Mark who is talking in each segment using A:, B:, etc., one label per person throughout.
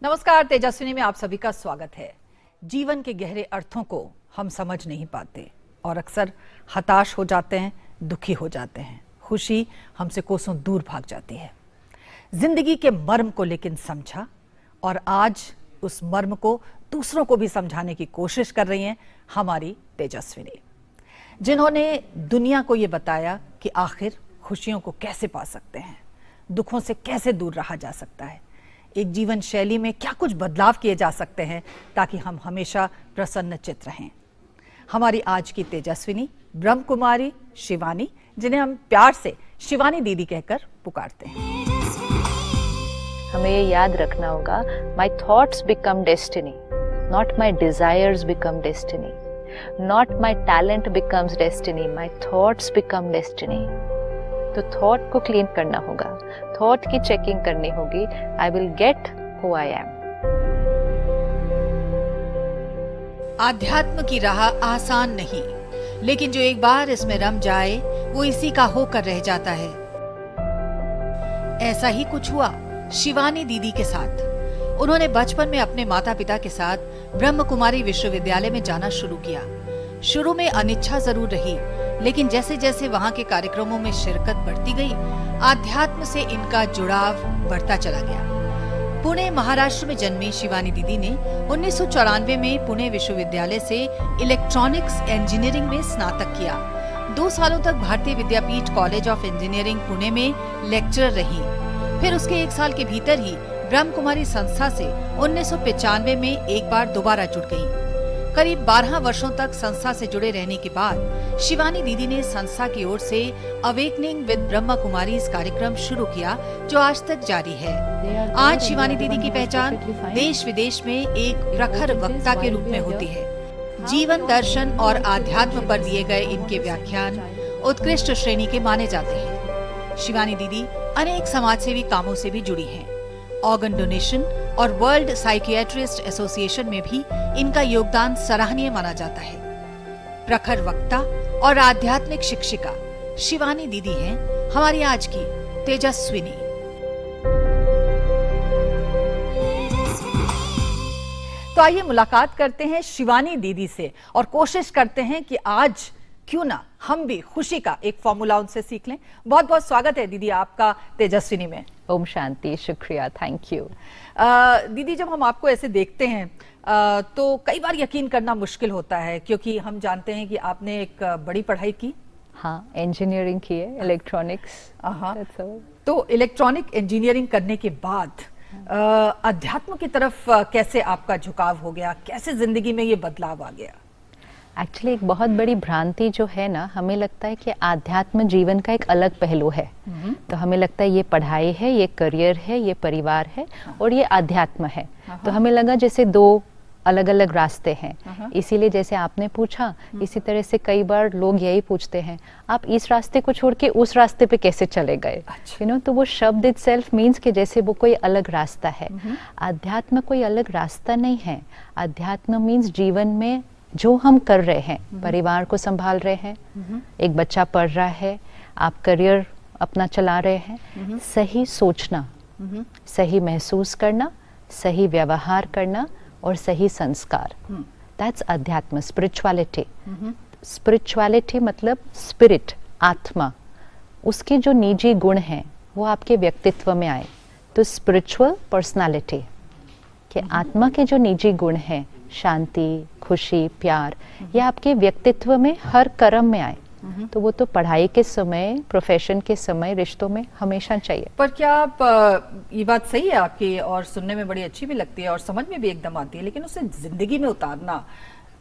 A: नमस्कार, तेजस्विनी में आप सभी का स्वागत है। जीवन के गहरे अर्थों को हम समझ नहीं पाते और अक्सर हताश हो जाते हैं, दुखी हो जाते हैं। खुशी हमसे कोसों दूर भाग जाती है। जिंदगी के मर्म को लेकिन समझा और आज उस मर्म को दूसरों को भी समझाने की कोशिश कर रही हैं हमारी तेजस्विनी, जिन्होंने दुनिया को ये बताया कि आखिर खुशियों को कैसे पा सकते हैं, दुखों से कैसे दूर रहा जा सकता है, एक जीवन शैली में क्या कुछ बदलाव किए जा सकते हैं ताकि हम हमेशा प्रसन्नचित्त रहें। हमारी आज की तेजस्विनी ब्रह्म कुमारी शिवानी, जिन्हें हम प्यार से शिवानी दीदी कहकर पुकारते हैं।
B: हमें ये याद रखना होगा, my thoughts become destiny, not my desires become destiny, not my talent becomes destiny, my thoughts become destiny. तो थॉट को क्लीन करना होगा, थॉट की चेकिंग करनी होगी। I will get who I am.
A: आध्यात्म की राह आसान नहीं, लेकिन जो एक बार इसमें रम जाए वो इसी का होकर रह जाता है। ऐसा ही कुछ हुआ शिवानी दीदी के साथ। उन्होंने बचपन में अपने माता पिता के साथ ब्रह्म कुमारी विश्वविद्यालय में जाना शुरू किया। शुरू में अनिच्छा जरूर रही, लेकिन जैसे जैसे वहां के कार्यक्रमों में शिरकत बढ़ती गई, आध्यात्म से इनका जुड़ाव बढ़ता चला गया। पुणे महाराष्ट्र में जन्मी शिवानी दीदी ने 1994 में पुणे विश्वविद्यालय से इलेक्ट्रॉनिक्स इंजीनियरिंग में स्नातक किया। 2 सालों तक भारतीय विद्यापीठ कॉलेज ऑफ इंजीनियरिंग पुणे में लेक्चरर रही। फिर उसके 1 साल के भीतर ही ब्रह्म कुमारी संस्था से 1995 में एक बार दोबारा जुड़ गई। करीब 12 वर्षों तक संस्था से जुड़े रहने के बाद शिवानी दीदी ने संस्था की ओर से अवेकनिंग विद ब्रह्मा कुमारी इस कार्यक्रम शुरू किया, जो आज तक जारी है। आज शिवानी दीदी की पहचान देश विदेश में एक प्रखर वक्ता के रूप में होती है। जीवन दर्शन और आध्यात्म पर दिए गए इनके व्याख्यान उत्कृष्ट श्रेणी के माने जाते हैं। शिवानी दीदी अनेक समाजसेवी कामों से भी जुड़ी हैं। ऑर्गन डोनेशन और वर्ल्ड साइकियाट्रिस्ट एसोसिएशन में भी इनका योगदान सराहनीय माना जाता है। प्रखर वक्ता और आध्यात्मिक शिक्षिका शिवानी दीदी हैं हमारी आज की तेजस्विनी। तो आइए मुलाकात करते हैं शिवानी दीदी से और कोशिश करते हैं कि आज क्यों ना हम भी खुशी का एक फॉर्मूला उनसे सीख लें। बहुत बहुत स्वागत है दीदी आपका तेजस्विनी में।
B: ओम शांति, शुक्रिया, थैंक यू।
A: दीदी, जब हम आपको ऐसे देखते हैं तो कई बार यकीन करना मुश्किल होता है, क्योंकि हम जानते हैं कि आपने एक बड़ी पढ़ाई की।
B: हाँ, इंजीनियरिंग की है, इलेक्ट्रॉनिक्स।
A: तो इलेक्ट्रॉनिक इंजीनियरिंग करने के बाद अध्यात्म की तरफ कैसे आपका झुकाव हो गया, कैसे जिंदगी में ये बदलाव आ गया?
B: एक्चुअली एक बहुत बड़ी भ्रांति जो है ना, हमें लगता है कि आध्यात्म जीवन का एक अलग पहलू है। तो हमें लगता है ये पढ़ाई है, ये करियर है, ये परिवार है और ये आध्यात्म है। तो हमें लगा जैसे 2 अलग अलग रास्ते हैं। इसीलिए जैसे आपने पूछा, इसी तरह से कई बार लोग यही पूछते हैं, आप इस रास्ते को छोड़ के उस रास्ते पे कैसे चले गए? यू नो, तो वो शब्द इटसेल्फ मीन्स कि जैसे वो कोई अलग रास्ता है। आध्यात्म कोई अलग रास्ता नहीं है। आध्यात्म मीन्स जीवन में जो हम कर रहे हैं, परिवार को संभाल रहे हैं, एक बच्चा पढ़ रहा है, आप करियर अपना चला रहे हैं, सही सोचना, सही महसूस करना, सही व्यवहार करना और सही संस्कार, दैट्स अध्यात्म, स्पिरिचुअलिटी। स्पिरिचुअलिटी मतलब स्पिरिट, आत्मा, उसके जो निजी गुण हैं वो आपके व्यक्तित्व में आए। तो स्पिरिचुअल पर्सनालिटी के आत्मा के जो निजी गुण हैं, शांति, खुशी, प्यार, ये आपके व्यक्तित्व में हर कर्म में आए। तो वो तो पढ़ाई के समय, प्रोफेशन के समय, रिश्तों में हमेशा चाहिए।
A: पर क्या आप ये बात सही है आपकी और सुनने में बड़ी अच्छी भी लगती है और समझ में भी एकदम आती है, लेकिन उसे जिंदगी में उतारना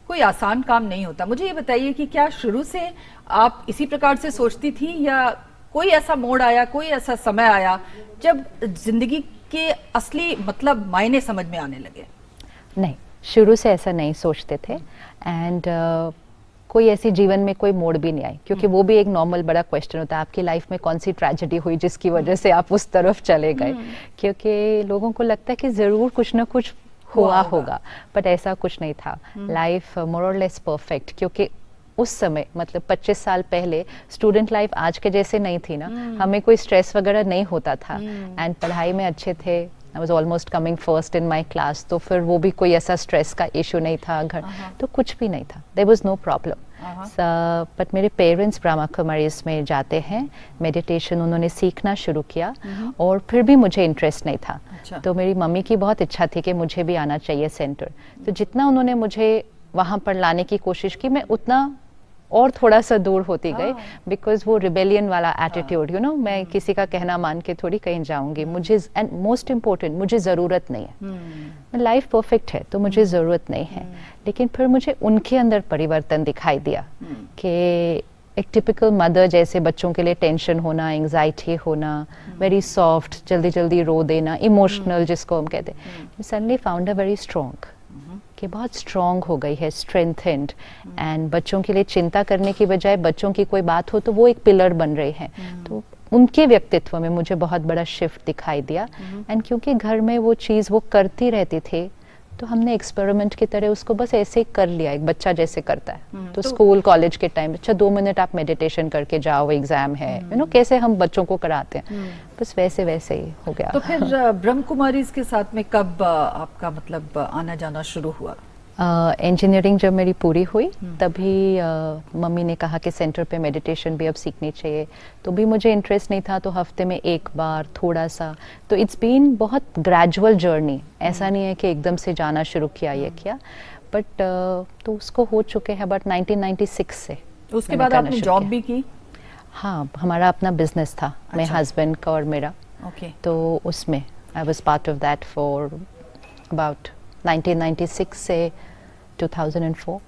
A: कोई आसान काम नहीं होता। मुझे ये बताइए कि क्या शुरू से आप इसी प्रकार से सोचती थी या कोई ऐसा मोड़ आया, कोई ऐसा समय आया जब जिंदगी के असली मतलब मायने समझ में आने लगे?
B: नहीं, शुरू से ऐसा नहीं सोचते थे। एंड कोई ऐसी जीवन में कोई मोड़ भी नहीं आई, क्योंकि वो भी एक नॉर्मल बड़ा क्वेश्चन होता है, आपकी लाइफ में कौन सी ट्रेजेडी हुई जिसकी वजह से आप उस तरफ चले गए। क्योंकि लोगों को लगता है कि जरूर कुछ ना कुछ हुआ होगा, बट ऐसा कुछ नहीं था। लाइफ मोर और लेस परफेक्ट, क्योंकि उस समय मतलब 25 साल पहले स्टूडेंट लाइफ आज के जैसे नहीं थी ना। हमें कोई स्ट्रेस वगैरह नहीं होता था एंड पढ़ाई में अच्छे थे, I was almost coming first in my class, तो फिर वो भी कोई ऐसा स्ट्रेस का इशू नहीं था घर, तो कुछ भी नहीं था, there was no problem. But मेरे पेरेंट्स ब्रह्मा कुमारीज में जाते हैं, मेडिटेशन उन्होंने सीखना शुरू किया और फिर भी मुझे इंटरेस्ट नहीं था। तो मेरी मम्मी की बहुत इच्छा थी कि मुझे भी आना चाहिए सेंटर, तो जितना उन्होंने मुझे वहाँ पर लाने की कोशिश की मैं उतना और थोड़ा सा दूर होती गई, बिकॉज वो रिबेलियन वाला एटीट्यूड, यू नो, मैं किसी का कहना मान के थोड़ी कहीं जाऊंगी, मुझे, एंड मोस्ट इम्पोर्टेंट, मुझे ज़रूरत नहीं है, लाइफ परफेक्ट है तो मुझे ज़रूरत नहीं है। लेकिन फिर मुझे उनके अंदर परिवर्तन दिखाई दिया कि एक टिपिकल मदर जैसे बच्चों के लिए टेंशन होना, एंग्जाइटी होना, वेरी सॉफ्ट, जल्दी जल्दी रो देना, इमोशनल जिसको हम कहते हैं, suddenly found a very strong, कि बहुत स्ट्रॉन्ग हो गई है, स्ट्रेंथेंड, एंड बच्चों के लिए चिंता करने की बजाय बच्चों की कोई बात हो तो वो एक पिलर बन रहे हैं। तो उनके व्यक्तित्व में मुझे बहुत बड़ा शिफ्ट दिखाई दिया, एंड क्योंकि घर में वो चीज़ वो करती रहती थी तो हमने एक्सपेरिमेंट की तरह उसको बस ऐसे ही कर लिया, एक बच्चा जैसे करता है। तो स्कूल कॉलेज के टाइम, अच्छा 2 मिनट आप मेडिटेशन करके जाओ, एग्जाम है, यू नो, कैसे हम बच्चों को कराते हैं, बस वैसे वैसे ही हो गया।
A: तो फिर ब्रह्म कुमारीज के साथ में कब आपका मतलब आना जाना शुरू हुआ?
B: इंजीनियरिंग जब मेरी पूरी हुई तभी मम्मी ने कहा कि सेंटर पे मेडिटेशन भी अब सीखनी चाहिए, तो भी मुझे इंटरेस्ट नहीं था, तो हफ्ते में एक बार थोड़ा सा, तो इट्स बीन बहुत ग्रेजुअल जर्नी, ऐसा नहीं है कि एकदम से जाना शुरू किया ये किया, बट तो उसको हो चुके हैं बट 1996 से।
A: उसके बाद आपने जॉब भी की?
B: हाँ, हमारा अपना बिजनेस था, मेरे हस्बैंड का और मेरा, तो उसमें I was part of that for about 1996 से 2004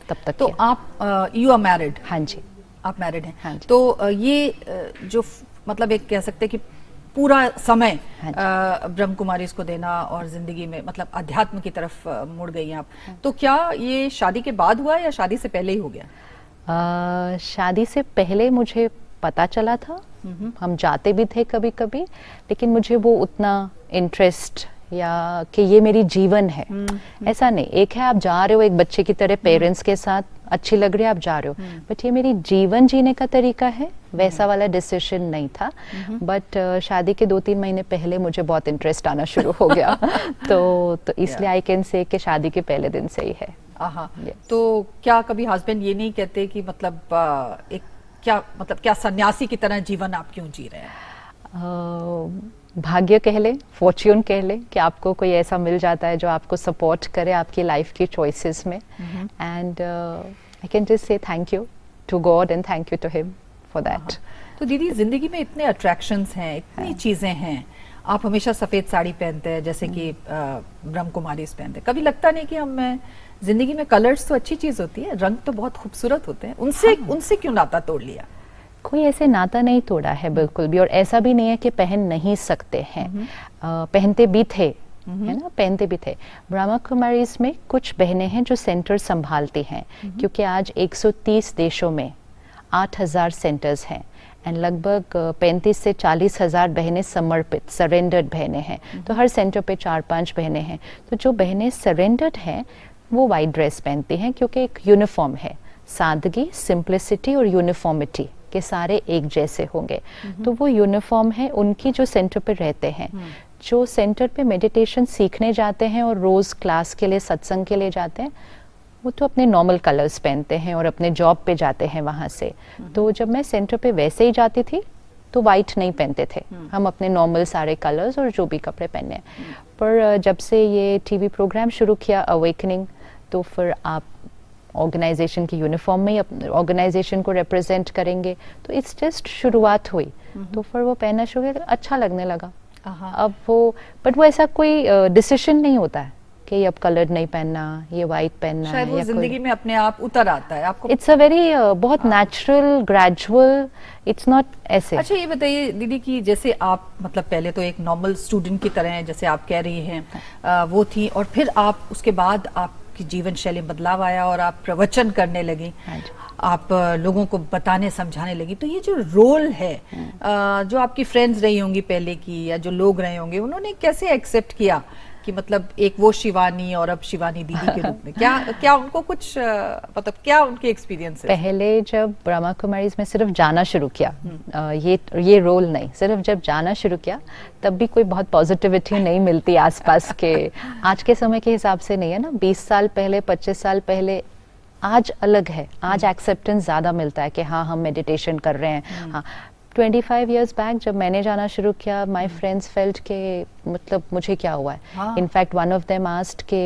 B: तब तक।
A: तो आप यू आर मैरिड?
B: हाँ जी,
A: आप मैरिड हैं।
B: हाँ जी।
A: तो ये जो मतलब एक कह सकते हैं कि पूरा समय ब्रह्म कुमारी इसको देना और जिंदगी में मतलब अध्यात्म की तरफ मुड़ गई हैं आप, तो क्या ये शादी के बाद हुआ या शादी से पहले ही हो गया?
B: शादी से पहले मुझे पता चला था, हम जाते भी थे कभी कभी, लेकिन मुझे वो उतना इंटरेस्ट या कि ये मेरी जीवन है ऐसा नहीं। एक है आप जा रहे हो एक बच्चे की तरह पेरेंट्स के साथ, अच्छी लग रही है आप जा रहे हो, बट ये मेरी जीवन जीने का तरीका है, वैसा वाला डिसीजन नहीं था। बट शादी के 2-3 महीने पहले मुझे बहुत इंटरेस्ट आना शुरू हो गया तो इसलिए आई कैन से कि शादी के पहले दिन से ही है।
A: yes. तो क्या कभी हस्बैंड ये नहीं कहते कि मतलब एक क्या सन्यासी की तरह जीवन आप क्यों जी रहे हैं?
B: भाग्य कह ले, फॉर्च्यून कह ले कि आपको कोई ऐसा मिल जाता है जो आपको सपोर्ट करे आपकी लाइफ की चॉइसेस में, and I can just say thank you to God and thank you to him for that.
A: तो दीदी जिंदगी में इतने अट्रैक्शंस हैं, इतनी चीजें हैं, आप हमेशा सफेद साड़ी पहनते हैं जैसे कि ब्रह्म कुमारीज पहनते हैं, कभी लगता नहीं कि हम जिंदगी में कलर्स तो अच्छी चीज होती है, रंग तो बहुत खूबसूरत होते हैं, उनसे क्यों नाता तोड़ लिया?
B: कोई ऐसे नाता नहीं तोड़ा है बिल्कुल भी, और ऐसा भी नहीं है कि पहन नहीं सकते हैं, पहनते भी थे, है ना, पहनते भी थे। ब्रह्मा कुमारीज में कुछ बहनें हैं जो सेंटर संभालती हैं, क्योंकि आज 130 देशों में 8,000 सेंटर्स हैं, एंड लगभग 35 से 40,000 बहनें समर्पित सरेंडर्ड बहनें हैं, तो हर सेंटर पे 4-5 बहनें हैं। तो जो बहनें सरेंडर्ड हैं वो वाइट ड्रेस पहनती हैं, क्योंकि एक यूनिफॉर्म है, सादगी, सिंप्लिसिटी और यूनिफॉर्मिटी के सारे एक जैसे होंगे, तो वो यूनिफॉर्म है उनकी जो सेंटर पे रहते हैं। जो सेंटर पे मेडिटेशन सीखने जाते हैं और रोज क्लास के लिए, सत्संग के लिए जाते हैं, वो तो अपने नॉर्मल कलर्स पहनते हैं और अपने जॉब पे जाते हैं वहाँ से। तो जब मैं सेंटर पे वैसे ही जाती थी तो वाइट नहीं पहनते थे, हम अपने नॉर्मल सारे कलर्स और जो भी कपड़े पहने हैं। पर जब से ये टीवी प्रोग्राम शुरू किया अवेकनिंग, तो फिर आप ऑर्गेनाइजेशन की यूनिफॉर्म में ही ऑर्गेनाइजेशन को रिप्रेजेंट करेंगे, तो इट्स जस्ट शुरुआत हुई, तो फिर वो पहनना शुरू किया, अच्छा लगने लगा। अब वो, बट वो ऐसा कोई डिसीजन नहीं होता है कि अब कलर नहीं पहनना, ये वाइट पहनना,
A: शायद वो जिंदगी में अपने आप उतर आता है आपको।
B: इट्स अ वेरी बहुत नेचुरल, ग्रेजुअल, इट्स नॉट ऐसे।
A: अच्छा, ये बताइए दीदी कि जैसे आप मतलब पहले तो एक नॉर्मल स्टूडेंट की तरह जैसे आप कह रही हैं वो थी, और फिर आप उसके बाद आपकी जीवन शैली में बदलाव आया और आप प्रवचन करने लगी, आप लोगों को बताने समझाने लगी, तो ये जो रोल है जो आपकी फ्रेंड्स रही होंगी पहले की या जो लोग रहे होंगे, उन्होंने कैसे एक्सेप्ट किया कि मतलब एक वो शिवानी और अब शिवानी दीदी के रूप में क्या उनको कुछ मतलब क्या उनके एक्सपीरियंस है?
B: पहले जब ब्रह्मा कुमारीज में सिर्फ जाना शुरू किया, ये रोल नहीं, सिर्फ जब जाना शुरू किया तब भी कोई बहुत पॉजिटिविटी नहीं मिलती आसपास के। आज के समय के हिसाब से नहीं है ना, 20 साल पहले 25 साल पहले आज अलग है। आज एक्सेप्टेंस ज़्यादा मिलता है कि हाँ हम मेडिटेशन कर रहे हैं। हाँ 25 years बैक जब मैंने जाना शुरू किया, माई फ्रेंड्स फेल्ट के मतलब मुझे क्या हुआ है। In fact one of them asked के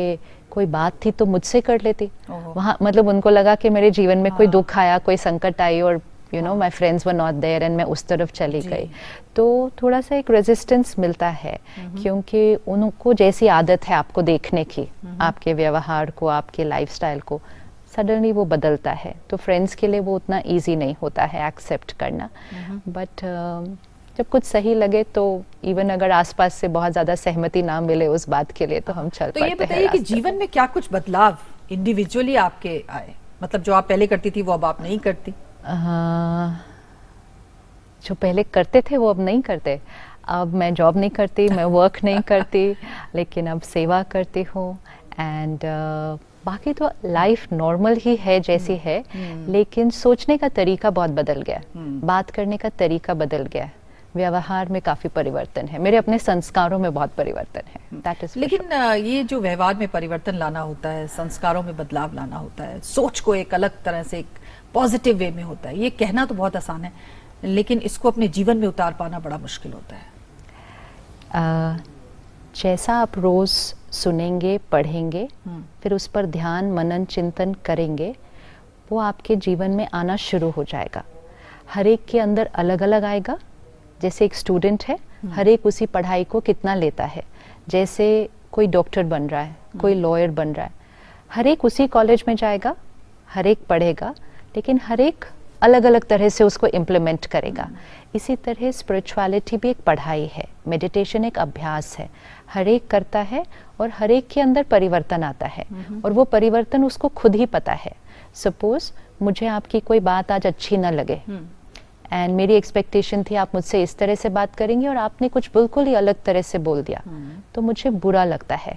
B: कोई बात थी तो मुझसे कर लेती। वहाँ मतलब उनको लगा कि मेरे जीवन में कोई दुख आया, कोई संकट आई और you know my friends were not there and मैं उस तरफ चली गई। तो थोड़ा सा एक रेजिस्टेंस मिलता है क्योंकि उनको जैसी आदत है आपको देखने की, आपके व्यवहार को, आपके लाइफस्टाइल को, सडनली वो बदलता है। तो फ्रेंड्स के लिए वो उतना इजी नहीं होता है एक्सेप्ट करना। बट जब कुछ सही लगे तो इवन अगर आसपास से बहुत ज़्यादा सहमति ना मिले उस बात के लिए तो हम चल पड़ते हैं।
A: तो ये बताइए कि जीवन में क्या कुछ बदलाव इंडिविजुअली आपके आए, मतलब जो आप पहले करती थी वो अब आप नहीं करती?
B: जो पहले करते थे वो अब नहीं करते। अब मैं जॉब नहीं करती, मैं वर्क नहीं करती, लेकिन अब सेवा करती हूँ। एंड बाकी तो लाइफ नॉर्मल ही है जैसी है, लेकिन सोचने का तरीका बहुत बदल गया, बात करने का तरीका बदल गया, व्यवहार में काफी परिवर्तन है, मेरे अपने संस्कारों में बहुत परिवर्तन है। That is.
A: लेकिन ये जो व्यवहार में परिवर्तन लाना होता है, संस्कारों में बदलाव लाना होता है, सोच को एक अलग तरह से एक पॉजिटिव वे में होता है, ये कहना तो बहुत आसान है, लेकिन इसको अपने जीवन में उतार पाना बड़ा मुश्किल होता है।
B: जैसा आप रोज सुनेंगे, पढ़ेंगे, फिर उस पर ध्यान मनन चिंतन करेंगे, वो आपके जीवन में आना शुरू हो जाएगा। हर एक के अंदर अलग अलग आएगा। जैसे एक स्टूडेंट है, हर एक उसी पढ़ाई को कितना लेता है। जैसे कोई डॉक्टर बन रहा है, कोई लॉयर बन रहा है, हर एक उसी कॉलेज में जाएगा, हर एक पढ़ेगा, लेकिन हर एक अलग अलग तरह से उसको इम्प्लीमेंट करेगा। इसी तरह स्पिरिचुअलिटी भी एक पढ़ाई है, मेडिटेशन एक अभ्यास है, हर एक करता है और हर एक के अंदर परिवर्तन आता है और वो परिवर्तन उसको खुद ही पता है। सपोज मुझे आपकी कोई बात आज अच्छी ना लगे एंड मेरी एक्सपेक्टेशन थी आप मुझसे इस तरह से बात करेंगे और आपने कुछ बिल्कुल ही अलग तरह से बोल दिया, तो मुझे बुरा लगता है।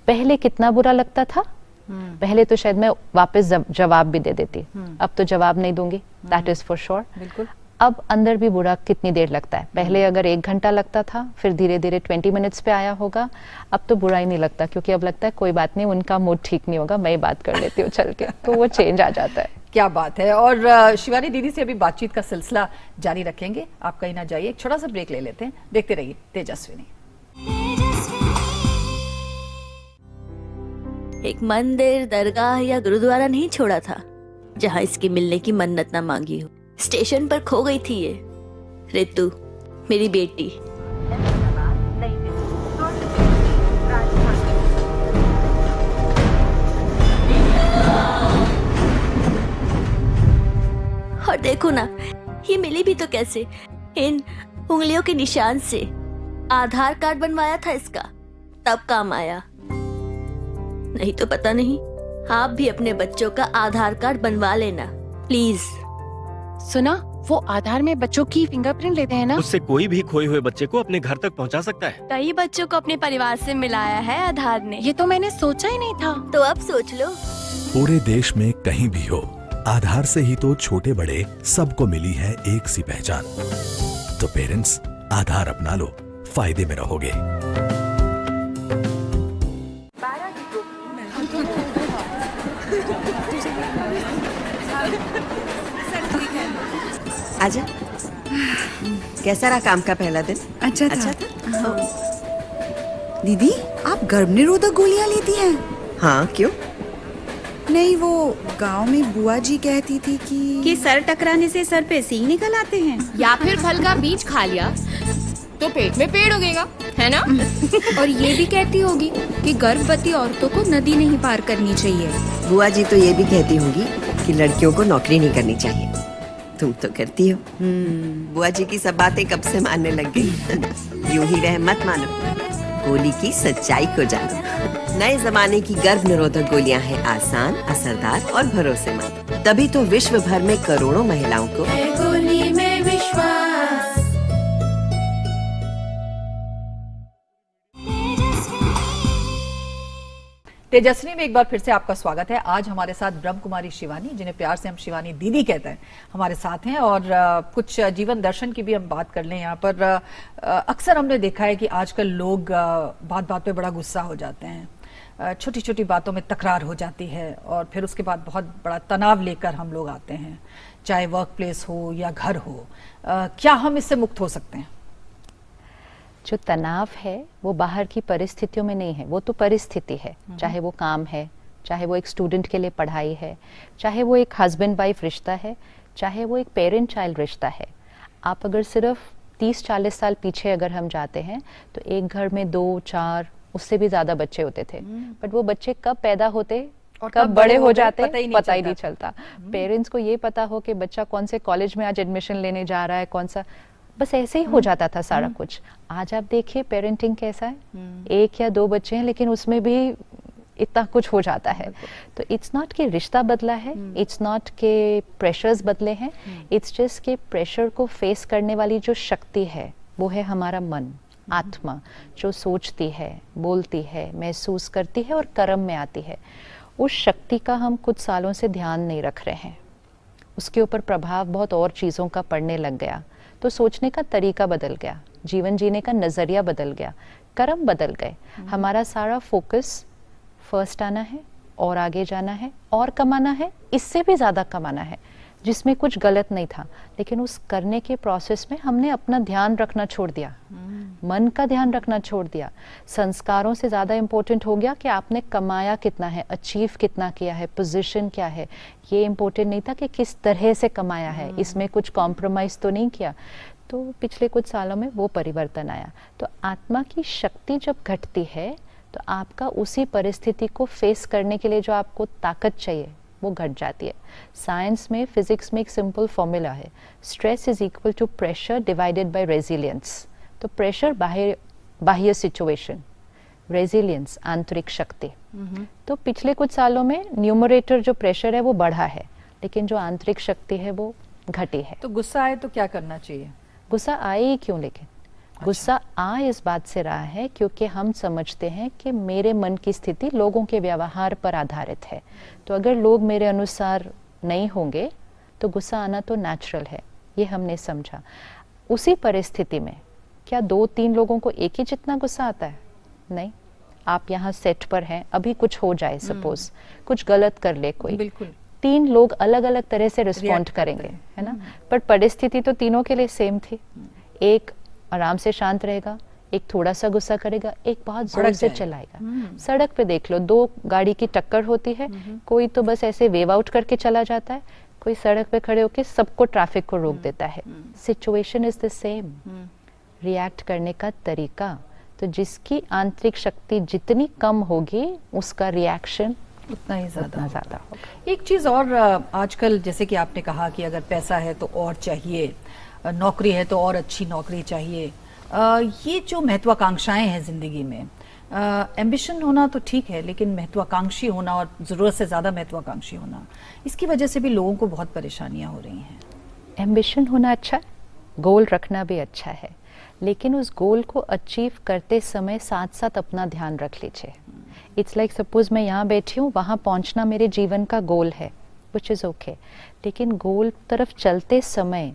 B: पहले कितना बुरा लगता था, पहले तो शायद मैं वापस जवाब भी दे देती, अब तो जवाब नहीं दूंगी, दैट इज फॉर श्योर।
A: बिल्कुल।
B: अब अंदर भी बुरा कितनी देर लगता है, पहले अगर 1 घंटा लगता था, फिर धीरे धीरे 20 मिनट्स पे आया होगा, अब तो बुरा ही नहीं लगता, क्योंकि अब लगता है कोई बात नहीं, उनका मूड ठीक नहीं होगा, मैं ही बात कर लेती हूँ चल के, तो वो चेंज आ जाता है।
A: क्या बात है। और शिवानी दीदी से अभी बातचीत का सिलसिला जारी रखेंगे, आप कहीं ना जाइए, एक छोटा सा ब्रेक ले लेते हैं, देखते रहिए तेजस्विनी।
C: एक मंदिर, दरगाह या गुरुद्वारा नहीं छोड़ा था जहाँ इसकी मिलने की मन्नत ना मांगी हो। स्टेशन पर खो गई थी ये रितु, मेरी बेटी। और देखो ना, ये मिली भी तो कैसे, इन उंगलियों के निशान से। आधार कार्ड बनवाया था इसका, तब काम आया, नहीं तो पता नहीं। आप भी अपने बच्चों का आधार कार्ड बनवा लेना प्लीज।
D: सुना, वो आधार में बच्चों की फिंगरप्रिंट लेते हैं ना,
E: उससे कोई भी खोए हुए बच्चे को अपने घर तक पहुंचा सकता है।
F: कई बच्चों को अपने परिवार से मिलाया है आधार ने।
D: ये तो मैंने सोचा ही नहीं था।
C: तो अब सोच लो।
G: पूरे देश में कहीं भी हो, आधार से ही तो छोटे बड़े सबको मिली है एक सी पहचान। तो पेरेंट्स, आधार अपना लो, फायदे में रहोगे।
H: आजा। कैसा रहा काम का पहला दिन?
I: अच्छा था। दीदी, आप गर्भ निरोधक गोलियां लेती हैं?
H: हाँ, क्यों?
I: नहीं, वो गांव में बुआ जी कहती थी कि
J: सर टकराने से सर पे सींग निकल आते हैं,
F: या फिर फल का बीज खा लिया तो पेट में पेड़ उगेगा, है ना?
J: और ये भी कहती होगी कि गर्भवती औरतों को नदी नहीं पार करनी चाहिए।
H: बुआ जी तो ये भी कहती होंगी कि लड़कियों को नौकरी नहीं करनी चाहिए। तुम तो करती हो। बुआ जी की सब बातें कब से मानने लग गई। यूं ही रह मत मानो, गोली की सच्चाई को जानो। नए जमाने की गर्भ निरोधक गोलियां हैं आसान, असरदार और भरोसेमंद। तभी तो विश्व भर में करोड़ों महिलाओं को
F: गोली में विश्वास।
A: तेजस्वी में एक बार फिर से आपका स्वागत है। आज हमारे साथ ब्रह्म कुमारी शिवानी, जिन्हें प्यार से हम शिवानी दीदी कहते हैं, हमारे साथ हैं और कुछ जीवन दर्शन की भी हम बात कर लें। यहाँ पर अक्सर हमने देखा है कि आजकल लोग बात बात पे बड़ा गुस्सा हो जाते हैं, छोटी छोटी बातों में तकरार हो जाती है और फिर उसके बाद बहुत बड़ा तनाव लेकर हम लोग आते हैं, चाहे वर्क प्लेस हो या घर हो। क्या हम इससे मुक्त हो सकते हैं?
B: जो तनाव है वो बाहर की परिस्थितियों में नहीं है, वो तो परिस्थिति है, चाहे वो काम है, चाहे वो एक स्टूडेंट के लिए पढ़ाई है, चाहे वो एक हस्बैंड वाइफ रिश्ता है, चाहे वो एक पेरेंट चाइल्ड रिश्ता है। आप अगर सिर्फ 30-40 साल पीछे अगर हम जाते हैं तो एक घर में 2-4 उससे भी ज्यादा बच्चे होते थे, बट वो बच्चे कब पैदा होते और कब बड़े हो जाते पता ही नहीं चलता। पेरेंट्स को ये पता हो कि बच्चा कौन से कॉलेज में आज एडमिशन लेने जा रहा है, कौन सा, बस ऐसे ही हो जाता था सारा कुछ। आज आप देखिए पेरेंटिंग कैसा है, 1 या 2 बच्चे हैं लेकिन उसमें भी इतना कुछ हो जाता है। तो इट्स नॉट कि रिश्ता बदला है, इट्स नॉट के प्रेशर्स बदले हैं, इट्स जस्ट के प्रेशर को फेस करने वाली जो शक्ति है वो है हमारा मन, आत्मा, जो सोचती है, बोलती है, महसूस करती है और कर्म में आती है। उस शक्ति का हम कुछ सालों से ध्यान नहीं रख रहे हैं, उसके ऊपर प्रभाव बहुत और चीज़ों का पड़ने लग गया, तो सोचने का तरीका बदल गया, जीवन जीने का नज़रिया बदल गया, कर्म बदल गए। हमारा सारा फोकस फर्स्ट आना है और आगे जाना है और कमाना है, इससे भी ज़्यादा कमाना है, जिसमें कुछ गलत नहीं था, लेकिन उस करने के प्रोसेस में हमने अपना ध्यान रखना छोड़ दिया, मन का ध्यान रखना छोड़ दिया। संस्कारों से ज़्यादा इम्पोर्टेंट हो गया कि आपने कमाया कितना है, अचीव कितना किया है, पोजीशन क्या है, ये इम्पोर्टेंट नहीं था कि किस तरह से कमाया है, इसमें कुछ कॉम्प्रोमाइज़ तो नहीं किया। तो पिछले कुछ सालों में वो परिवर्तन आया। तो आत्मा की शक्ति जब घटती है तो आपका उसी परिस्थिति को फेस करने के लिए जो आपको ताकत चाहिए वो घट जाती है। साइंस में, फिजिक्स में एक सिंपल फॉर्मूला है, stress is equal to pressure divided by resilience. तो प्रेशर बाह्य सिचुएशन, रेजिलियंस आंतरिक शक्ति। तो पिछले कुछ सालों में न्यूमरेटर जो प्रेशर है वो बढ़ा है, लेकिन जो आंतरिक शक्ति है वो घटी है।
A: तो गुस्सा आए तो क्या करना चाहिए?
B: गुस्सा आए ही क्यों, लेकिन गुस्सा आ इस बात से रहा है क्योंकि हम समझते हैं कि मेरे मन की स्थिति लोगों के व्यवहार पर आधारित है, तो अगर लोग मेरे अनुसार नहीं होंगे तो गुस्सा आना तो नेचुरल है, ये हमने समझा। उसी परिस्थिति में क्या 2-3 लोगों को एक ही जितना गुस्सा आता है? नहीं। आप यहाँ सेट पर हैं, अभी कुछ हो जाए, सपोज कुछ गलत कर ले कोई,
A: बिल्कुल
B: 3 लोग अलग अलग तरह से रिस्पॉन्ड करेंगे, है ना, पर परिस्थिति तो तीनों के लिए सेम थी। एक आराम से शांत रहेगा, एक थोड़ा सा गुस्सा करेगा, एक बहुत जोर से चलाएगा। सड़क पे देख लो, 2 गाड़ी की टक्कर होती है, कोई तो बस ऐसे वेव आउट करके चला जाता है, कोई सड़क पे खड़े होकर सबको ट्रैफिक को रोक देता है। Situation is the same, react करने का तरीका। तो जिसकी आंतरिक शक्ति जितनी कम होगी उसका रिएक्शन
A: उतना ही ज्यादा
B: होगा।
A: एक चीज और, आजकल जैसे कि आपने कहा कि अगर पैसा है तो और चाहिए, नौकरी है तो और अच्छी नौकरी चाहिए, ये जो महत्वाकांक्षाएं हैं जिंदगी में, एम्बिशन होना तो ठीक है, लेकिन महत्वाकांक्षी होना और जरूरत से ज्यादा महत्वाकांक्षी होना, इसकी वजह से भी लोगों को बहुत परेशानियां हो रही हैं।
B: एम्बिशन होना अच्छा है, गोल रखना भी अच्छा है, लेकिन उस गोल को अचीव करते समय साथ साथ अपना ध्यान रख लीजिए। इट्स लाइक सपोज मैं यहाँ बैठी हूँ, वहाँ पहुँचना मेरे जीवन का गोल है, विच इज़ ओके, लेकिन गोल तरफ चलते समय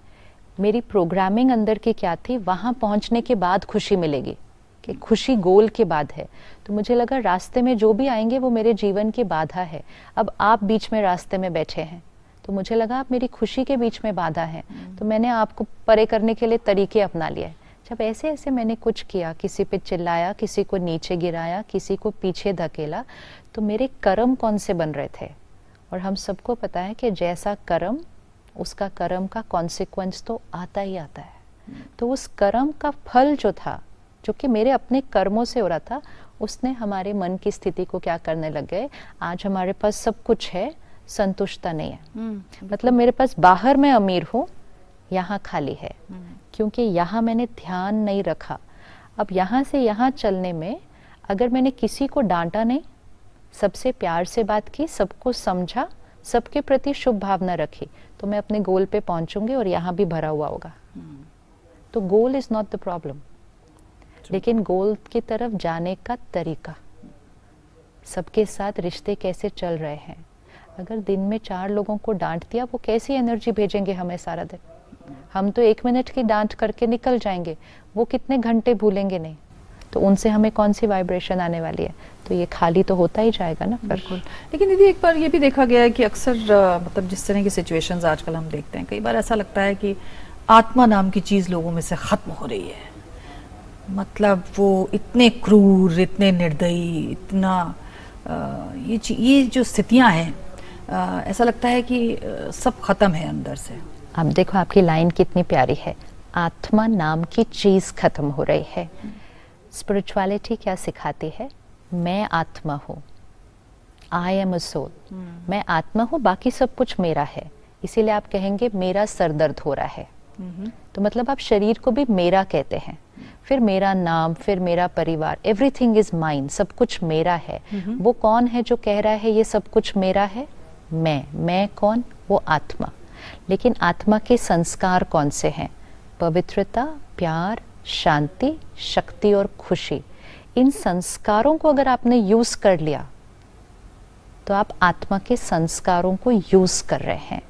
B: मेरी प्रोग्रामिंग अंदर की क्या थी, वहाँ पहुँचने के बाद खुशी मिलेगी, कि खुशी गोल के बाद है। तो मुझे लगा रास्ते में जो भी आएंगे वो मेरे जीवन की बाधा है। अब आप बीच में रास्ते में बैठे हैं, तो मुझे लगा आप मेरी खुशी के बीच में बाधा है, तो मैंने आपको परे करने के लिए तरीके अपना लिए। जब ऐसे ऐसे मैंने कुछ किया, किसी पे चिल्लाया, किसी को नीचे गिराया, किसी को पीछे धकेला, तो मेरे कर्म कौन से बन रहे थे। और हम सबको पता है कि जैसा कर्म, उसका कर्म का कॉन्सिक्वेंस तो आता ही आता है। तो उस कर्म का फल जो था, जो कि मेरे अपने कर्मों से हो रहा था, उसने हमारे मन की स्थिति को क्या करने लग गए। आज हमारे पास सब कुछ है, संतुष्टता नहीं है। मतलब मेरे पास बाहर मैं अमीर हूँ, यहाँ खाली है, क्योंकि यहाँ मैंने ध्यान नहीं रखा। अब यहाँ से यहाँ चलने में अगर मैंने किसी को डांटा नहीं, सबसे प्यार से बात की, सबको समझा, सबके प्रति शुभ भावना रखी, तो मैं अपने गोल पे पहुंचूंगी और यहाँ भी भरा हुआ होगा। तो goal is not the problem, लेकिन गोल की तरफ जाने का तरीका, सबके साथ रिश्ते कैसे चल रहे हैं। अगर दिन में 4 लोगों को डांट दिया, वो कैसी एनर्जी भेजेंगे हमें सारा दिन। हम तो 1 मिनट की डांट करके निकल जाएंगे, वो कितने घंटे भूलेंगे नहीं। तो उनसे हमें कौन सी वाइब्रेशन आने वाली है, तो ये खाली तो होता ही जाएगा ना।
K: बिल्कुल। लेकिन दीदी एक बार ये भी देखा गया है कि अक्सर मतलब जिस तरह की सिचुएशंस आजकल हम देखते हैं, कई बार ऐसा लगता है कि आत्मा नाम की चीज़ लोगों में से ख़त्म हो रही है। मतलब वो इतने क्रूर, इतने निर्दयी, इतना ये जो स्थितियां हैं, ऐसा लगता है कि सब ख़त्म है अंदर से।
B: अब देखो आपकी लाइन कितनी प्यारी है, आत्मा नाम की चीज़ ख़त्म हो रही है। स्पिरिचुअलिटी क्या सिखाती है? मैं आत्मा हूँ, आई एम अ सोल। मैं आत्मा हूँ, बाकी सब कुछ मेरा है। इसीलिए आप कहेंगे मेरा सर दर्द हो रहा है, तो मतलब आप शरीर को भी मेरा कहते हैं। फिर मेरा नाम, फिर मेरा परिवार, एवरीथिंग इज माइन, सब कुछ मेरा है। वो कौन है जो कह रहा है ये सब कुछ मेरा है? मैं कौन? वो आत्मा। लेकिन आत्मा के संस्कार कौन से हैं? पवित्रता, प्यार, शांति, शक्ति और खुशी। इन संस्कारों को अगर आपने यूज कर लिया तो आप आत्मा के संस्कारों को यूज कर रहे हैं।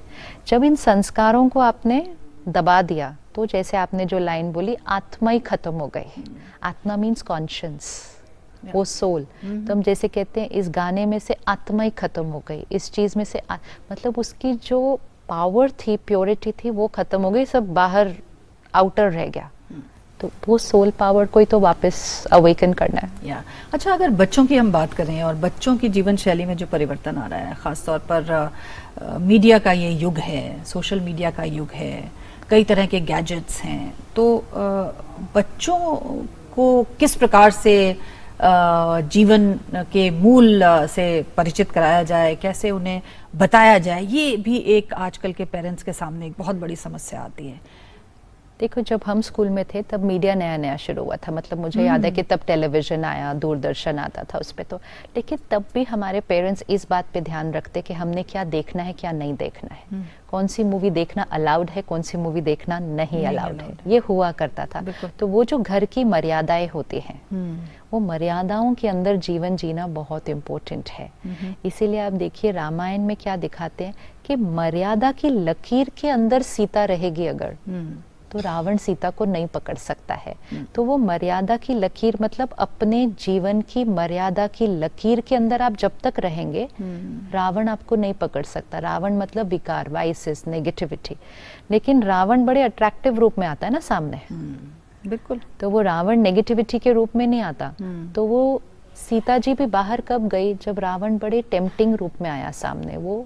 B: जब इन संस्कारों को आपने दबा दिया तो जैसे आपने जो लाइन बोली, आत्मा ही खत्म हो गई। आत्मा मीन्स कॉन्शियस, वो सोल। तो हम जैसे कहते हैं इस गाने में से आत्मा ही खत्म हो गई, इस चीज में से मतलब उसकी जो पावर थी, प्योरिटी थी, वो खत्म हो गई, सब बाहर आउटर रह गया। तो वो सोल पावर को ही तो वापस अवेकन करना है।
K: अच्छा, अगर बच्चों की हम बात करें और बच्चों की जीवन शैली में जो परिवर्तन आ रहा है, ख़ास तौर पर मीडिया का ये युग है, सोशल मीडिया का युग है, कई तरह के गैजेट्स हैं, तो बच्चों को किस प्रकार से जीवन के मूल से परिचित कराया जाए, कैसे उन्हें बताया जाए, ये भी एक आजकल के पेरेंट्स के सामने एक बहुत बड़ी समस्या आती है।
B: देखो, जब हम स्कूल में थे तब मीडिया नया नया शुरू हुआ था। मतलब मुझे याद है कि तब टेलीविज़न आया, दूरदर्शन आता था उस पे। तो लेकिन तब भी हमारे पेरेंट्स इस बात पे ध्यान रखते कि हमने क्या देखना है, क्या नहीं देखना है, कौन सी मूवी देखना अलाउड है, कौन सी मूवी देखना नहीं अलाउड है, ये हुआ करता था। तो वो जो घर की मर्यादाएं होती हैं, वो मर्यादाओं के अंदर जीवन जीना बहुत इम्पोर्टेंट है। इसीलिए आप देखिए रामायण में क्या दिखाते हैं कि मर्यादा की लकीर के अंदर सीता रहेगी अगर, तो रावण सीता को नहीं पकड़ सकता है। तो वो मर्यादा की लकीर, मतलब अपने जीवन की मर्यादा की लकीर के अंदर आप जब तक रहेंगे, रावण आपको नहीं पकड़ सकता। रावण मतलब विकार, वाइसेस, नेगेटिविटी। लेकिन रावण बड़े अट्रैक्टिव रूप में आता है ना सामने।
K: बिल्कुल।
B: तो वो रावण नेगेटिविटी के रूप में नहीं आता। तो वो सीता जी भी बाहर कब गई? जब रावण बड़े टेम्पटिंग रूप में आया सामने, वो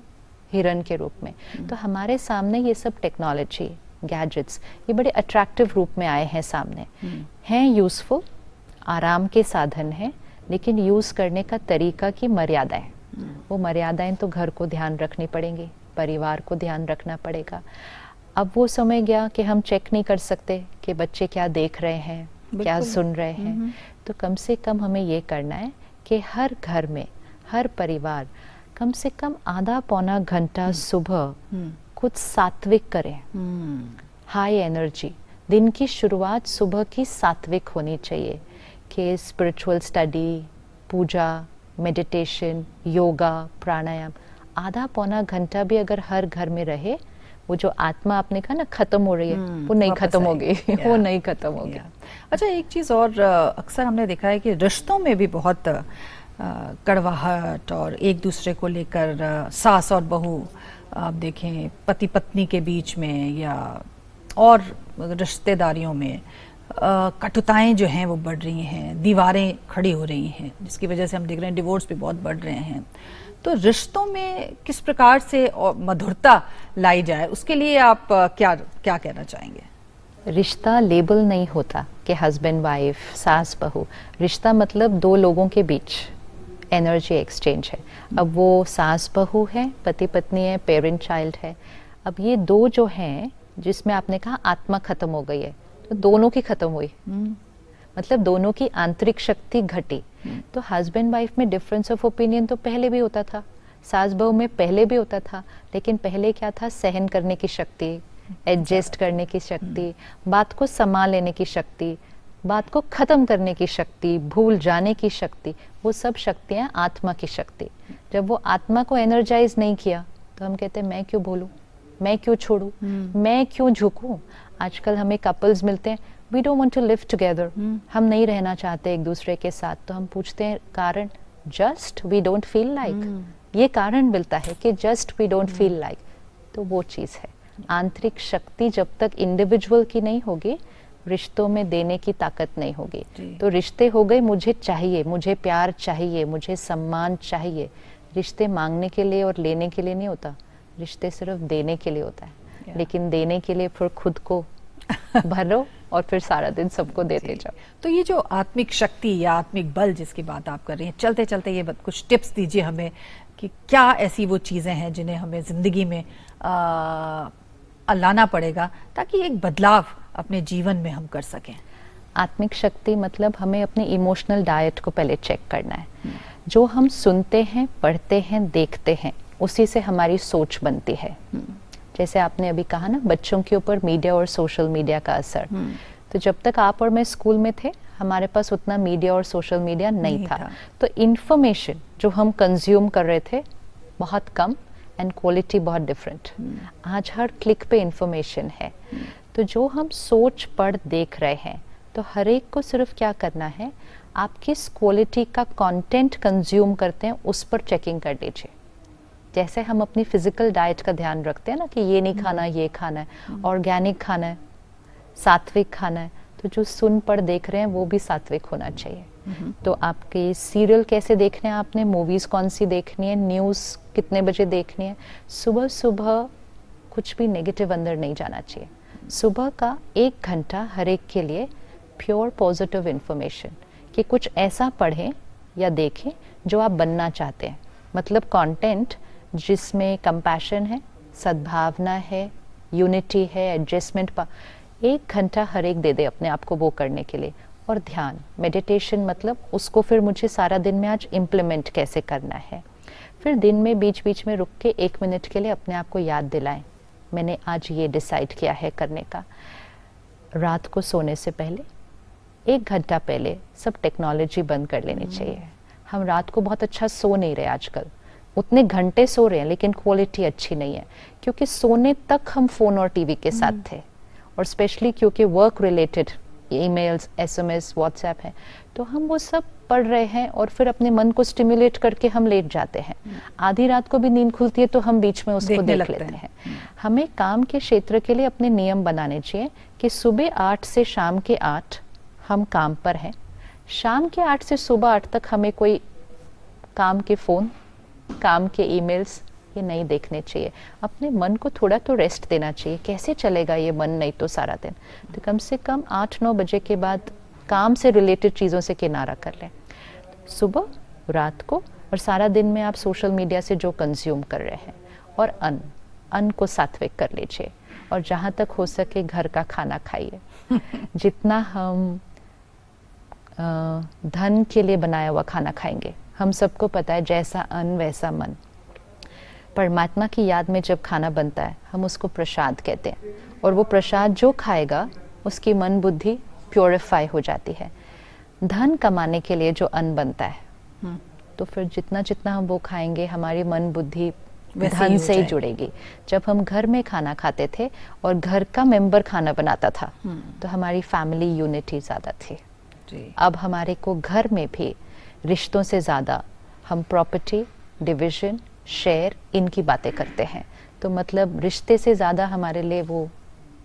B: हिरण के रूप में। तो हमारे सामने ये सब टेक्नोलॉजी, गैजेट्स, ये बड़े अट्रैक्टिव रूप में आए हैं सामने, हैं यूजफुल, आराम के साधन हैं, लेकिन यूज करने का तरीका की मर्यादाएं, वो मर्यादाएं तो घर को ध्यान रखनी पड़ेंगी, परिवार को ध्यान रखना पड़ेगा। अब वो समय गया कि हम चेक नहीं कर सकते कि बच्चे क्या देख रहे हैं, क्या सुन रहे हैं। तो कम से कम हमें ये करना है कि हर घर में, हर परिवार कम से कम आधा पौना घंटा सुबह कुछ सात्विक करें। हाई एनर्जी, दिन की शुरुआत सुबह की सात्विक होनी चाहिए कि स्पिरिचुअल स्टडी, पूजा, मेडिटेशन, योगा, प्राणायाम, आधा पौना घंटा भी अगर हर घर में रहे, वो जो आत्मा आपने कहा ना खत्म हो रही है, वो नहीं खत्म होगी। वो नहीं खत्म होगी।
K: अच्छा, एक चीज़ और अक्सर हमने देखा है कि रिश्तों में भी बहुत कड़वाहट और एक दूसरे को लेकर सास और बहू, आप देखें पति पत्नी के बीच में या और रिश्तेदारियों में कटुताएं जो हैं वो बढ़ रही हैं, दीवारें खड़ी हो रही हैं, जिसकी वजह से हम देख रहे हैं डिवोर्स भी बहुत बढ़ रहे हैं। तो रिश्तों में किस प्रकार से मधुरता लाई जाए, उसके लिए आप क्या कहना चाहेंगे?
B: रिश्ता लेबल नहीं होता कि हस्बैंड वाइफ, सास बहू। रिश्ता मतलब दो लोगों के बीच एनर्जी एक्सचेंज है। अब वो सास बहू है, पति पत्नी है, पेरेंट चाइल्ड है। अब ये दो जो हैं, जिसमें आपने कहा आत्मा खत्म हो गई है, तो दोनों की खत्म हुई, मतलब दोनों की आंतरिक शक्ति घटी। तो हस्बैंड वाइफ में डिफरेंस ऑफ ओपिनियन तो पहले भी होता था, सास बहू में पहले भी होता था, लेकिन पहले क्या था? सहन करने की शक्ति, एडजस्ट करने की शक्ति, बात को संभाल लेने की शक्ति, बात को खत्म करने की शक्ति, भूल जाने की शक्ति, वो सब शक्तियाँ आत्मा की शक्ति। जब वो आत्मा को एनर्जाइज नहीं किया तो हम कहते हैं मैं क्यों बोलूँ, मैं क्यों छोड़ूं, मैं क्यों झुकूं। आजकल हमें कपल्स मिलते हैं, we don't want to live together, हम नहीं रहना चाहते एक दूसरे के साथ, तो हम पूछते हैं कारण, just we don't feel like. ये कारण मिलता है कि just we don't feel like. तो वो चीज़ है, आंतरिक शक्ति जब तक इंडिविजुअल की नहीं होगी, रिश्तों में देने की ताकत नहीं होगी। तो रिश्ते हो गए मुझे चाहिए, मुझे प्यार चाहिए, मुझे सम्मान चाहिए। रिश्ते मांगने के लिए और लेने के लिए नहीं होता, रिश्ते सिर्फ देने के लिए होता है। लेकिन देने के लिए फिर खुद को भरो और फिर सारा दिन सबको देते जाओ।
K: तो ये जो आत्मिक शक्ति या आत्मिक बल जिसकी बात आप कर रही हैं, चलते चलते ये कुछ टिप्स दीजिए हमें कि क्या ऐसी वो चीज़ें हैं जिन्हें हमें ज़िंदगी में लाना पड़ेगा ताकि एक बदलाव अपने जीवन में हम कर सकें।
B: आत्मिक शक्ति मतलब हमें अपने इमोशनल डाइट को पहले चेक करना है। जो हम सुनते हैं, पढ़ते हैं, देखते हैं, उसी से हमारी सोच बनती है। जैसे आपने अभी कहा ना, बच्चों के ऊपर मीडिया और सोशल मीडिया का असर। तो जब तक आप और मैं स्कूल में थे, हमारे पास उतना मीडिया और सोशल मीडिया नहीं था। तो इन्फॉर्मेशन जो हम कंज्यूम कर रहे थे बहुत कम एंड क्वालिटी बहुत डिफरेंट। आज हर क्लिक पे इन्फॉर्मेशन है। तो जो हम सोच पढ़ देख रहे हैं, तो हर एक को सिर्फ क्या करना है, आप किस क्वालिटी का कंटेंट कंज्यूम करते हैं उस पर चेकिंग कर लीजिए। जैसे हम अपनी फिजिकल डाइट का ध्यान रखते हैं ना कि ये नहीं खाना, ये खाना है, ऑर्गेनिक खाना है, सात्विक खाना है, तो जो सुन पढ़ देख रहे हैं वो भी सात्विक होना चाहिए। तो आपके सीरियल कैसे देखने हैं आपने, मूवीज़ कौन सी देखनी है, न्यूज़ कितने बजे देखनी है, सुबह सुबह कुछ भी नेगेटिव अंदर नहीं जाना चाहिए। सुबह का 1 घंटा हर एक के लिए प्योर पॉजिटिव इन्फॉर्मेशन, कि कुछ ऐसा पढ़ें या देखें जो आप बनना चाहते हैं। मतलब कंटेंट जिसमें कंपैशन है, सद्भावना है, यूनिटी है, एडजस्टमेंट 1 घंटा हर एक दे दे अपने आप को वो करने के लिए। और ध्यान, मेडिटेशन, मतलब उसको फिर मुझे सारा दिन में आज इम्प्लीमेंट कैसे करना है। फिर दिन में बीच बीच में रुक के 1 मिनट के लिए अपने आप को याद दिलाएं, मैंने आज ये डिसाइड किया है करने का। रात को सोने से पहले 1 घंटा पहले सब टेक्नोलॉजी बंद कर लेनी चाहिए। हम रात को बहुत अच्छा सो नहीं रहे आजकल, उतने घंटे सो रहे हैं लेकिन क्वालिटी अच्छी नहीं है, क्योंकि सोने तक हम फ़ोन और टीवी के साथ थे। और स्पेशली क्योंकि work related emails, SMS, WhatsApp है, तो हम वो सब पढ़ रहे हैं और फिर अपने मन को स्टिमुलेट करके हम लेट जाते हैं। आधी रात को भी नींद खुलती है तो हम बीच में उसको देख लेते हैं। हमें काम के क्षेत्र के लिए अपने नियम बनाने चाहिए कि सुबह 8 से शाम के 8 हम काम पर हैं, शाम के 8 से सुबह 8 तक हमें कोई काम के फ़ोन, काम के ईमेल्स ये नहीं देखने चाहिए। अपने मन को थोड़ा तो रेस्ट देना चाहिए। कैसे चलेगा ये मन नहीं तो सारा दिन, तो कम से कम 8-9 बजे के बाद काम से रिलेटेड चीज़ों से किनारा कर लें, सुबह, रात को। और सारा दिन में आप सोशल मीडिया से जो कंज्यूम कर रहे हैं, और अन्न को सात्विक कर लीजिए। और जहाँ तक हो सके घर का खाना खाइए। जितना हम धन के लिए बनाया हुआ खाना खाएंगे, हम सबको पता है जैसा अन्न वैसा मन। परमात्मा की याद में जब खाना बनता है हम उसको प्रसाद कहते हैं, और वो प्रसाद जो खाएगा उसकी मन बुद्धि प्योरीफाई हो जाती है। धन कमाने के लिए जो अन्न बनता है, तो फिर जितना जितना हम वो खाएंगे हमारी मन बुद्धि धन से ही जुड़ेगी। जब हम घर में खाना खाते थे और घर का मेंबर खाना बनाता था, तो हमारी फैमिली यूनिटी ज़्यादा थी। अब हमारे को घर में भी रिश्तों से ज़्यादा हम प्रॉपर्टी, डिवीजन, शेयर, इनकी बातें करते हैं। तो मतलब रिश्ते से ज़्यादा हमारे लिए वो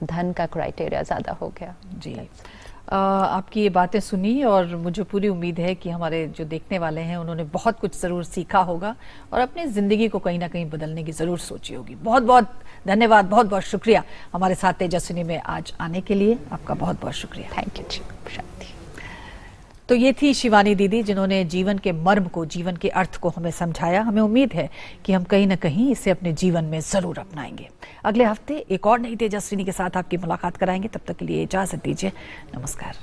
B: धन का क्राइटेरिया ज़्यादा हो गया।
K: जी, आपकी ये बातें सुनी और मुझे पूरी उम्मीद है कि हमारे जो देखने वाले हैं उन्होंने बहुत कुछ ज़रूर सीखा होगा और अपनी ज़िंदगी को कहीं ना कहीं बदलने की ज़रूर सोची होगी। बहुत बहुत धन्यवाद, बहुत बहुत शुक्रिया हमारे साथ तेजस्विनी में आज आने के लिए। आपका बहुत बहुत शुक्रिया।
B: थैंक यू जी, शांति।
K: तो ये थी शिवानी दीदी, जिन्होंने जीवन के मर्म को, जीवन के अर्थ को हमें समझाया। हमें उम्मीद है कि हम कहीं ना कहीं इसे अपने जीवन में ज़रूर अपनाएंगे। अगले हफ्ते एक और नई तेजस्विनी के साथ आपकी मुलाकात कराएंगे। तब तक के लिए इजाज़त दीजिए। नमस्कार।